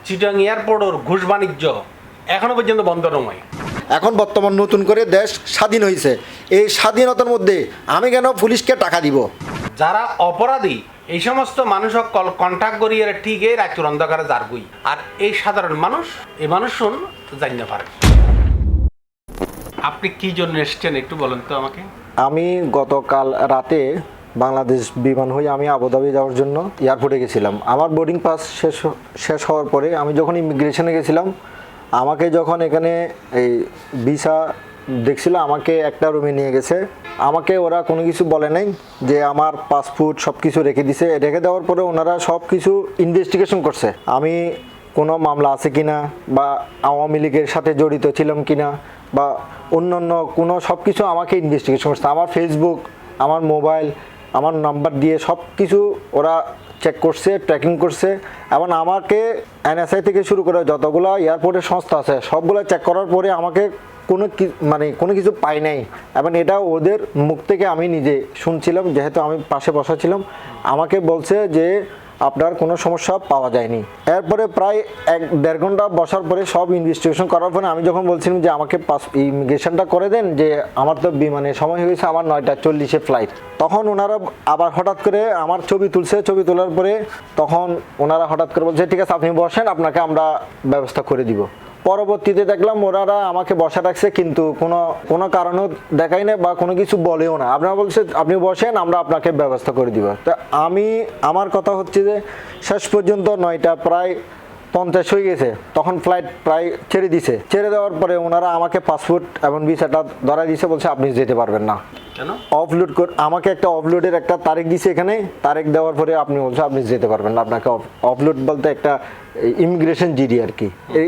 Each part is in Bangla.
চিটাং এয়ারপোর্টের ঘুষ বাণিজ্য এখনো পর্যন্ত বন্ধ নয়। এখন বর্তমান নতুন করে দেশ স্বাধীন হয়েছে, এই স্বাধীনতার মধ্যে আমি কেন পুলিশকে টাকা দিব? যারা অপরাধী এই সমস্ত মানুষ কন্ট্যাক্ট করিয়ে ঠিক এই রাত্র অন্ধকারে যারগুই, আর এই সাধারণ মানুষ এই মানুষ জানতে পারে। আপনি কি জন্য এসছেন একটু বলেন তো আমাকে। আমি গতকাল রাতে বাংলাদেশ বিমান হয়ে আমি আবুধাবি যাওয়ার জন্য এয়ারপোর্টে গেছিলাম। আমার বোর্ডিং পাস শেষ হওয়ার পরে আমি যখন ইমিগ্রেশনে গেছিলাম, আমাকে যখন এখানে এই ভিসা দেখছিল, আমাকে একটা রুমে নিয়ে গেছে। আমাকে ওরা কোনো কিছু বলে নাই, যে আমার পাসপোর্ট সব কিছু রেখে দিছে। রেখে দেওয়ার পরে ওনারা সব কিছু ইনভেস্টিগেশন করছে, আমি কোনো মামলা আছে কিনা, বা আওয়ামী লীগের সাথে জড়িত ছিলাম কিনা, বা অন্যান্য কোনো সব কিছু আমাকে ইনভেস্টিগেশন করছে। আমার ফেসবুক, আমার মোবাইল, আমার নাম্বার দিয়ে সব কিছু ওরা চেক করছে, ট্র্যাকিং করছে। এবং আমাকে এনএসআই থেকে শুরু করে যতগুলো এয়ারপোর্টের সংস্থা আছে সবগুলো চেক করার পরে আমাকে কোনো কিছু পাই নাই। এবং এটা ওদের মুখ থেকে আমি নিজে শুনছিলাম, যেহেতু আমি পাশে বসা ছিলাম। আমাকে বলছে যে আপনার কোনো সমস্যা পাওয়া যায়নি। এরপরে প্রায় 1-1.5 ঘন্টা বসার পরে সব ইনভেস্টিগেশন করার পরে আমি যখন বলছিলাম যে আমাকে ইমিগ্রেশনটা করে দেন, যে আমার তো বিমানের সময় হয়েছে, আমার 9:40 ফ্লাইট, তখন ওনারা আবার হঠাৎ করে আমার ছবি তুলছে। ছবি তোলার পরে তখন ওনারা হঠাৎ করে বলছে ঠিক আছে আপনি বসেন, আপনাকে আমরা ব্যবস্থা করে দিব। পরবর্তীতে দেখলাম ওনারা আমাকে বসা রাখছে, কিন্তু কোনো কারণও দেখাই না বা কোনো কিছু বলেও না। আপনারা বলছে আপনি বসেন, আমরা আপনাকে ব্যবস্থা করে দিব। তো আমার কথা হচ্ছে যে শেষ পর্যন্ত 9:50 হয়ে গেছে, তখন ফ্লাইট প্রায় ছেড়ে দিছে। ছেড়ে দেওয়ার পরে ওনারা আমাকে পাসপোর্ট এবং ভিসাটা ধরাই দিছে, বলছে আপনি যেতে পারবেন না। কেন? অফলোড করে আমাকে একটা অফলোডের একটা তারিখ দিছে এখানে। তারিখ দেওয়ার পরে আপনি বলছে আপনি যেতে পারবেন না। আপনাকে অফলোড বলতে একটা ইমিগ্রেশন জিডি আর কি,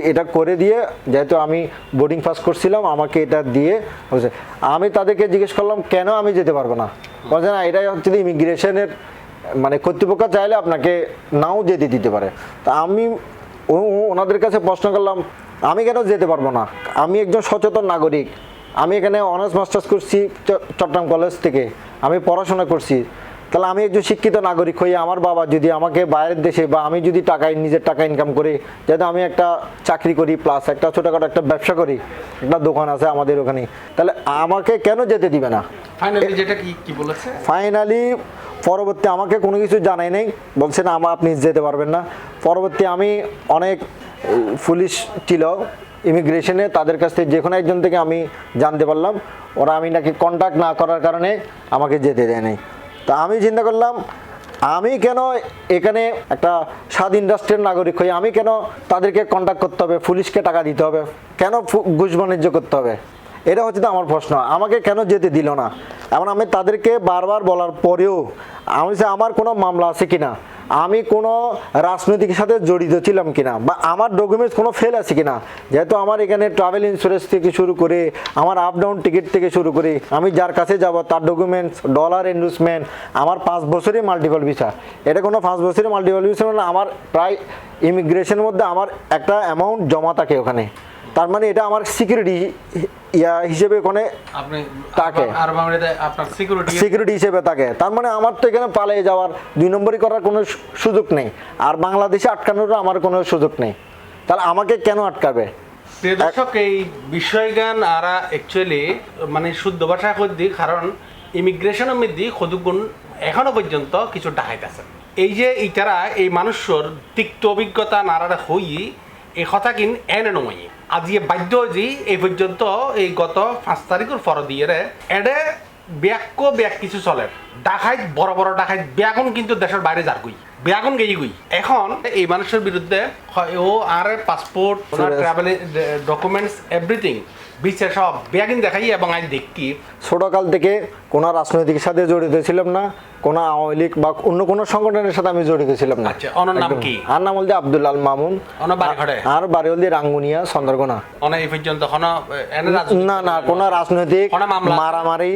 এটা করে দিয়ে, যেহেতু আমি বোর্ডিং পাস করছিলাম, আমাকে এটা দিয়ে বলছে। আমি তাদেরকে জিজ্ঞেস করলাম কেন আমি যেতে পারবো না। বলছে না, এটাই হচ্ছে ইমিগ্রেশনের মানে কর্তৃপক্ষ চাইলে আপনাকে নাও যেতে দিতে পারে। তা আমি ওনাদের কাছে প্রশ্ন করলাম আমি কেন যেতে পারবো না? আমি একজন সচেতন নাগরিক, আমি এখানে অনার্স মাস্টার্স করছি চট্টগ্রাম কলেজ থেকে, আমি পড়াশোনা করছি। তাহলে আমি একজন শিক্ষিত নাগরিক হয়ে আমার বাবা যদি আমাকে বাইরের দেশে, বা আমি যদি নিজের টাকা ইনকাম করি, যেহেতু আমি একটা চাকরি করি প্লাস একটা ছোটোখাটো একটা ব্যবসা করি, একটা দোকান আছে আমাদের ওখানে, তাহলে আমাকে কেন যেতে দিবে না? ফাইনালি যেটা কি বলেছে, ফাইনালি পরবর্তী আমাকে কোনো কিছু জানাই নাই, বলছে না আপনি যেতে পারবেন না। পরবর্তী আমি অনেক পুলিশ ছিল ইমিগ্রেশনে, তাদের কাছ থেকে যে কোনো একজন থেকে আমি জানতে পারলাম ওরা আমি নাকি কন্ট্যাক্ট না করার কারণে আমাকে যেতে দেয় নাই। তা আমি চিন্তা করলাম আমি কেন এখানে একটা স্বাধীন রাষ্ট্রের নাগরিক হয়ে আমি কেন তাদেরকে কন্ট্যাক্ট করতে হবে, পুলিশকে টাকা দিতে হবে, কেন ঘুষ বাণিজ্য করতে হবে? এটা হচ্ছে তো আমার প্রশ্ন, আমাকে কেন যেতে দিল না? এমন আমি তাদেরকে বারবার বলার পরেও আমি যে আমার কোনো মামলা আছে কিনা, আমি কোনো রাজনৈতিক সাথে জড়িত ছিলাম কিনা, বা আমার ডকুমেন্টস কোনো ফেল আছে কিনা। যেহেতু আমার এখানে ট্রাভেল ইন্স্যুরেন্স থেকে শুরু করে আমার আপ ডাউন টিকিট থেকে শুরু করে আমি যার কাছে যাব তার ডকুমেন্টস, ডলার এন্ডোর্সমেন্ট, আমার 5 বছরই মাল্টিপল ভিসা। এটা কোনো 5 বছরই মাল্টিপল ভিসা না, আমার প্রায় ইমিগ্রেশনের মধ্যে আমার একটা অ্যামাউন্ট জমা থাকে ওখানে। তার মানে এটা আমার সিকিউরিটি হিসেবে ওখানে থাকে, সিকিউরিটি হিসেবে থাকে। তার মানে আমার তো এখানে পালিয়ে যাওয়ার 2 নম্বরই করার কোনো সুযোগ নেই, আর বাংলাদেশে আটকানোরও আমার কোনো সুযোগ নেই। তাহলে আমাকে কেন আটকাবে? দর্শক, এই বিষয়জ্ঞান আর অ্যাকচুয়ালি মানে শুদ্ধ ভাষায় কই, কারণ ইমিগ্রেশনের মধ্যে কতগুণ এখনো পর্যন্ত কিছু ডাকাইতেছে। এই যে ইতারা এই মানুষের তিক্ত অভিজ্ঞতা নারারা হই এই কথা কিন এনে নয়। আজি বাধ্য যে এই পর্যন্ত এই গত 5 তারিখের পর দিয়ে এডে ব্যাক কিছু চলে। ডাকাইত বড় বড় ডাকাইত ব্যাগুন কিন্তু দেশের বাইরে যার গই, ব্যাগুন গেই গই। এখন এই মানুষের বিরুদ্ধে ও আর পাসপোর্ট, ট্রাভেল ডকুমেন্টস, এভরিথিং বিচার সব ব্যাগিন দেখাই। এবং আজ দেখি ছোটকাল থেকে কোনো রাজনৈতিক সাথে জড়িত ছিলাম না, কোনো আওয়ামী লীগ বা অন্য কোনো সংগঠনের সাথে আমি জড়িত ছিলাম না। আচ্ছা, ওনার নাম কি? আর নাম বলতে আব্দুল আল মামুন। আর বাড়ি হলদি রাঙ্গুনিয়া, চন্দ্রকোনা। এই পর্যন্ত না কোনো রাজনৈতিক মারামারি,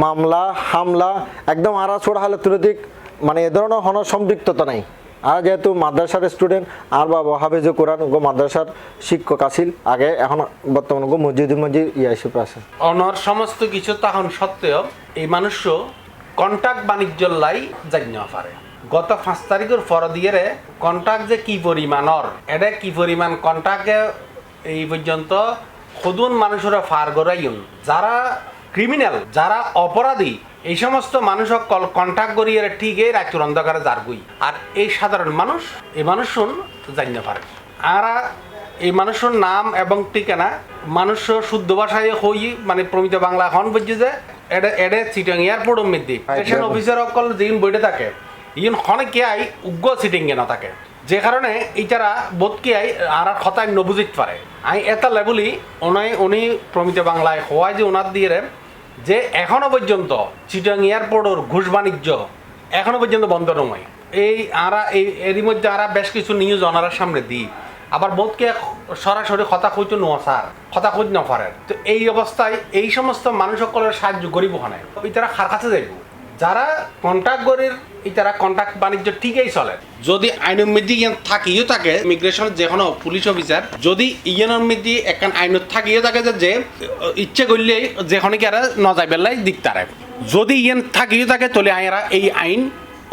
মামলা, হামলা একদম আর ছোট হালতনৈতিক মানে এ ধরনের কোনো সম্পৃক্ততা নাই। আর যেহেতু মাদ্রাসার স্টুডেন্ট, আর বাবা হাফেজ কোরআন মাদ্রাসার শিক্ষক আছিল আগে, এখন বর্তমানে মসজিদ ইয়াসিফ আছে। অনর সমস্ত কিছু তখন সত্ত্বেও এই মানুষ কন্ট্যাক্ট বাণিজ্য লাই জানিয়ে পারে। গত 5 তারিখের পর দিয়ে কন্ট্রাক্ট যে কি পরিমাণর এটা কি পরিমাণ কন্ট্রাক্টে এই পর্যন্ত সদুন মানুষেরা ফার গড়াইন যারা ক্রিমিনাল যারা অপরাধী এই সমস্ত মানুষ কন্ট্যাক্ট করিয়ে ঠিকই রাত্র অন্ধকারে যারগুই আর এই সাধারণ মানুষ এই মানুষ জানতে পারে আর এই মানুষের নাম এবং ঠিকানা মানুষ শুদ্ধ ভাষায় হই মানে প্রমিত বাংলা এখন বুঝছে যে এটা এটা চিটং এয়ারপোর্টের মধ্যে স্টেশন অফিসার অকল যেদিন বইতে থাকে ইন খনে কে আই উগ্র সিটিং না থাকে যে কারণে ইটারা বোধ কে আই আর কথায় নবুজিত পারে আমি এটা লেবুলি উনি প্রমিত বাংলায় হওয়ায় যে ওনার দিয়ে যে এখনো পর্যন্ত চিটং এয়ারপোর্টের ঘুষ বাণিজ্য এখনো পর্যন্ত বন্ধ নয় এই আরা এই এরই মধ্যে আরা বেশ কিছু নিউজ ওনারার সামনে দিই আবার বোধকে সরাসরি কথা কইতো নো স্যার কথা কইত না পারে তো এই অবস্থায় এই সমস্ত মানুষ সকলের সাহায্য গরিব ওখানে ইতারা খার কাছে যাইব যারা কন্ট্রাক্ট গরির ইতারা কন্ট্রাক্ট বাণিজ্য ঠিকই চলে যদি আইনের মধ্যে ইয়ান থাকিও থাকে ইমিগ্রেশন যে কোনো পুলিশ অফিসার যদি ইয়ানের মধ্যে একখান আইনত থাকিও থাকে যে ইচ্ছে করলে যেখানে কি আর ন যাই বেলাই দিক তারে যদি ইয়ান থাকিও থাকে তাহলে আইরা এই আইন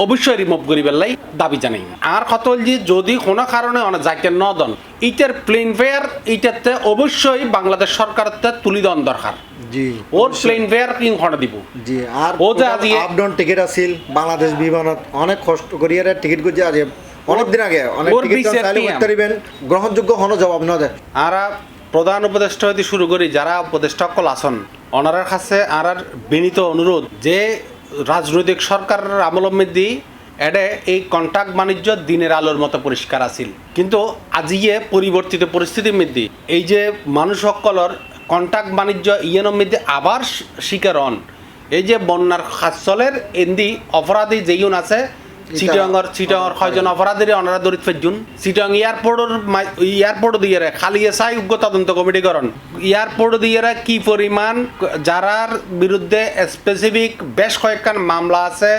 অবশ্যই রিমুভ করি বেলাই দাবি জানাই আর কত যে যদি কোনো কারণে অনেক যাইতে ন দন ইটার প্লেন ফেয়ার ইটাতে অবশ্যই বাংলাদেশ সরকারতে তুলি দেওয়ার দরকার জি ওর প্লেন ফেয়ার কিং খড়া দিব জি আর ও যে আজি আপ ডাউন টিকিট আছিল বাংলাদেশ বিমানত অনেক কষ্ট করিয়ে টিকিট করছে আজ অনেক দিন আগে অনেক ওর টিকিট বিচার চাইলে PM করতে দিবেন গ্রহণযোগ্য হনো জবাব না দেয় আর প্রধান উপদেষ্টা হইতে শুরু করি যারা উপদেষ্টা সকল আসন ওনার কাছে আর বিনীত অনুরোধ যে রাজনৈতিক সরকারের আমলমের এডে এই কন্ট্রাক্ট বাণিজ্য দিনের আলোর মতো পরিষ্কার আছিল কিন্তু আজিয়ে পরিবর্তিত পরিস্থিতির মধ্যে এই যে মানুষ সকলের কন্ট্রাক্ট বাণিজ্য ইয়েনের মধ্যে আবার শিকার হন এই যে বন্যার খাসলের এন্দি অপরাধী যেইন আছে চিটংর কয়জন অপরাধীরে ওনারা দরিত ফেজুন চিটং এয়ারপোর্ট দিয়ে খালি চাই উগ্র তদন্ত কমিটি করন এয়ারপোর্ট দিয়ে কি পরিমাণ যারার বিরুদ্ধে স্পেসিফিক বেশ কয়েকখান মামলা আছে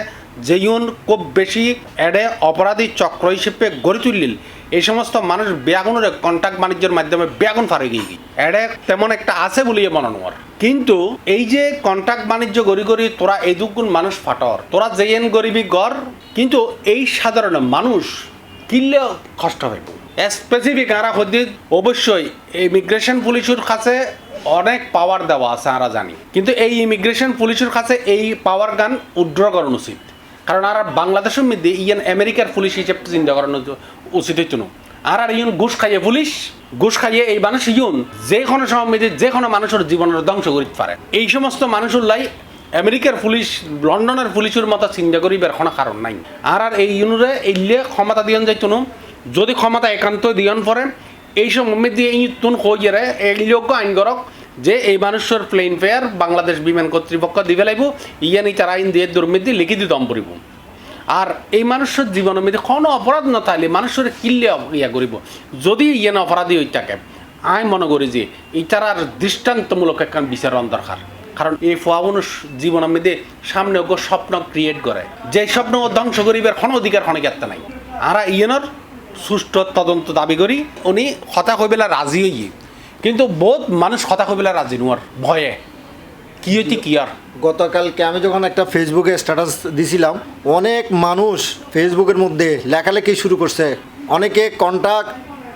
যেইন খুব বেশি এডে অপরাধী চক্র হিসেবে গড়ে তুললিল এই সমস্ত মানুষ বেগুনের কন্ট্রাক্ট বাণিজ্যের মাধ্যমে বেগুন ফারে গিয়ে এডে তেমন একটা আছে বলিয়ে মনে নোয়ার কিন্তু এই যে কন্ট্রাক্ট বাণিজ্য গড়ি গড়ি তোরা এই দুগুণ মানুষ ফাটর তোরা যেন গরিবি গড় কিন্তু এই সাধারণ মানুষ কিনলেও কষ্ট হইব স্পেসিফিক আরা হদ্দি অবশ্যই ইমিগ্রেশন পুলিশের কাছে অনেক পাওয়ার দেওয়া আছে আমরা জানি কিন্তু এই ইমিগ্রেশন পুলিশের কাছে এই পাওয়ার গান উড্র করানো উচিত কারণ আর বাংলাদেশের মধ্যে ইয়ান আমেরিকার পুলিশ হিসেবে চিন্তা করানো উচিত হইতো না আর ইউন ঘুষ খাইয়ে পুলিশ ঘুষ খাইয়ে এই মানুষ ইউন যে কোনো সময় মধ্যে যে কোনো মানুষের জীবনের ধ্বংস করতে পারে এই সমস্ত মানুষের লাই আমেরিকার পুলিশ লন্ডনের পুলিশের মতো চিন্তা করিবার কোনো কারণ নাই আর এই ইউনুরে এইলে ক্ষমতা দিয়ন যাইতো না যদি ক্ষমতা একান্ত দিয়ন পরে এই সময় মধ্যে এই তুন হইয়ারে এই যোগ্য আইন করক যে এই মানুষের প্লেন ফেয়ার বাংলাদেশ বিমান কর্তৃপক্ষ দিবে লাগব ইয়ানি তারা আইন দিয়ে দুর্নীতি লিখিত দম পড়ব আর এই মানুষের জীবনের মধ্যে কোনো অপরাধ না থাকলে মানুষের কিনলে ইয়া করিব যদি ইয়ান অপরাধী হয়ে থাকে আমি মনে করি যে ইটার দৃষ্টান্তমূলক একটা বিচারণ দরকার কারণ এই ফুয়া মানুষ জীবনের মধ্যে সামনে ওগো স্বপ্ন ক্রিয়েট করে যে স্বপ্ন ধ্বংস করিবার কোনো অধিকার কোনো ক্ষেত্রে নাই আর ইয়ানোর সুষ্ঠু তদন্ত দাবি করি উনি কথা কইবেলা রাজি হইয়ে কিন্তু বহুত মানুষ কথা কইবেলা রাজি নোয়ার ভয়ে কি হইতে কি আর গতকালকে আমি যখন একটা ফেসবুকে স্ট্যাটাস দিছিলাম অনেক মানুষ ফেসবুকের মধ্যে লেখালেখি শুরু করছে অনেকে কন্ট্যাক্ট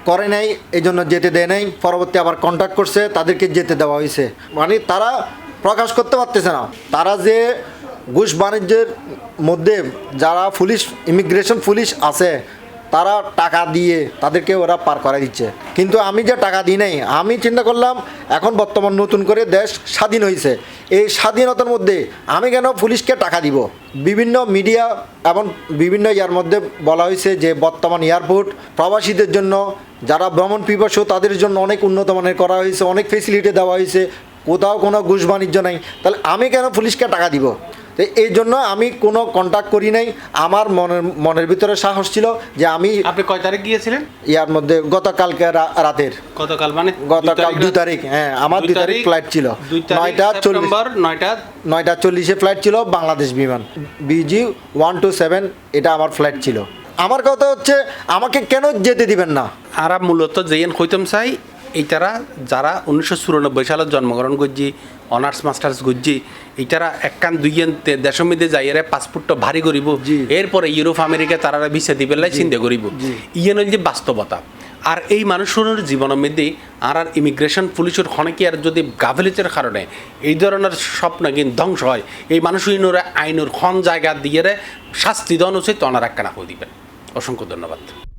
করে নাই এই জন্য যেতে দেয় নাই পরবর্তী আবার কন্ট্যাক্ট করছে তাদেরকে যেতে দেওয়া হয়েছে মানে তারা প্রকাশ করতে পারতেছে না তারা যে ঘুষ বাণিজ্যের মধ্যে যারা পুলিশ ইমিগ্রেশন পুলিশ আছে তারা টাকা দিয়ে তাদেরকে ওরা পার করাই দিচ্ছে কিন্তু আমি যে টাকা দিই নাই আমি চিন্তা করলাম এখন বর্তমান নতুন করে দেশ স্বাধীন হয়েছে এই স্বাধীনতার মধ্যে আমি কেন পুলিশকে টাকা দিব বিভিন্ন মিডিয়া এবং বিভিন্ন ইয়ার মধ্যে বলা হয়েছে যে বর্তমান এয়ারপোর্ট প্রবাসীদের জন্য যারা ভ্রমণ পিপাসু তাদের জন্য অনেক উন্নত মানের করা হয়েছে অনেক ফেসিলিটি দেওয়া হয়েছে কোথাও কোনো ঘুষ বাণিজ্য নাই তাহলে আমি কেন পুলিশকে টাকা দিব তো এই জন্য আমি কোনো কন্ট্যাক্ট করি নাই আমার মনের ভিতরে সাহস ছিল যে আমি আপনি কয় তারিখ গিয়েছিলেন ইয়ার মধ্যে গতকালকে রাতের গতকাল মানে গতকাল 2 তারিখ হ্যাঁ আমার 2 তারিখ ফ্লাইট ছিল 9:40 ফ্লাইট ছিল বাংলাদেশ বিমান BG 127 এটা আমার ফ্লাইট ছিল আমার কথা হচ্ছে আমাকে কেন যেতে দিবেন না আর মূলত যেন কইতাম চাই এইটারা যারা 1994 সালে জন্মগ্রহণ করছি অনার্স মাস্টার্স করছি এইটারা একখান দুইয়েন দেশের মধ্যে যাইয়ারে পাসপোর্টটা ভারী করিব এরপরে ইউরোপ আমেরিকা তারা ভিসা দিবে চিন্তা করিব ইয়েন যে বাস্তবতা আর এই মানুষের জীবনের মধ্যে আর ইমিগ্রেশন পুলিশের খনকি আর যদি গাফিলতির কারণে এই ধরনের স্বপ্ন কিন্তু ধ্বংস হয় এই মানুষের আইনের খন জায়গা দিয়ে শাস্তি দেওয়া উচিত অনার একখানা হয়ে দিবেন অসংখ্য ধন্যবাদ